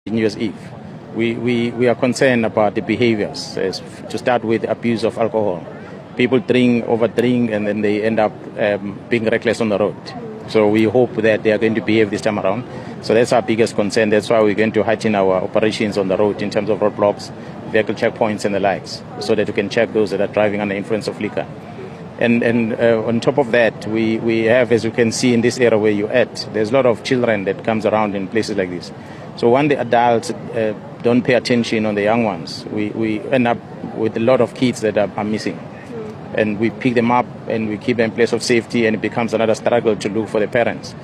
New Year's Eve. We are concerned about the behaviors, to start with abuse of alcohol. People overdrink, and then they end up being reckless on the road. So we hope that they are going to behave this time around. So that's our biggest concern. That's why we're going to heighten our operations on the road in terms of roadblocks, vehicle checkpoints and the likes, so that we can check those that are driving under influence of liquor. And on top of that, we have, as you can see in this area where you're at, there's a lot of children that comes around in places like this. So when the adults don't pay attention on the young ones, we end up with a lot of kids that are missing. And we pick them up and we keep them in place of safety, and it becomes another struggle to look for the parents.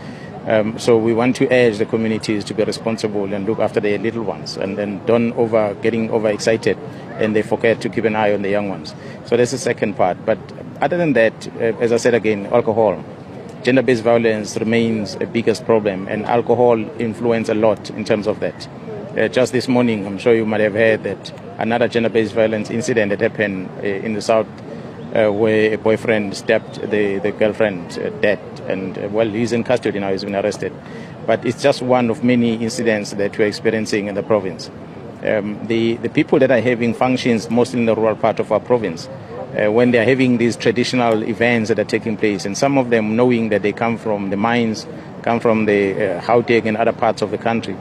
So we want to urge the communities to be responsible and look after their little ones, and don't getting overexcited, and they forget to keep an eye on the young ones. So that's the second part. But other than that, as I said again, alcohol, gender-based violence remains a biggest problem, and alcohol influences a lot in terms of that. Just this morning, I'm sure you might have heard that another gender-based violence incident that happened in the south, where a boyfriend stabbed the girlfriend dead, and well, he's in custody now, he's been arrested. But it's just one of many incidents that we're experiencing in the province. The people that are having functions mostly in the rural part of our province, when they are having these traditional events that are taking place, and some of them knowing that they come from the mines, come from the Gauteng and other parts of the country,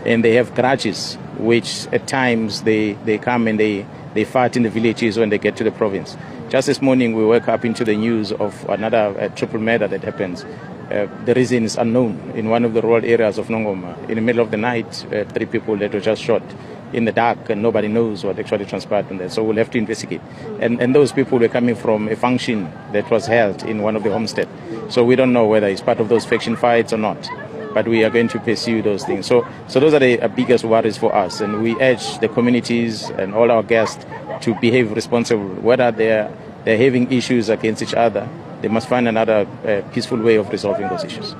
and they have grudges, which at times they come and they fight in the villages when they get to the province. Just this morning, we woke up into the news of another triple murder that happens. The reason is unknown in one of the rural areas of Nongoma. In the middle of the night, 3 people that were just shot in the dark, and nobody knows what actually transpired on that. So we'll have to investigate. And those people were coming from a function that was held in one of the homesteads. So we don't know whether it's part of those faction fights or not. But we are going to pursue those things. So those are the biggest worries for us. And we urge the communities and all our guests to behave responsibly. Whether they're having issues against each other, they must find another peaceful way of resolving those issues.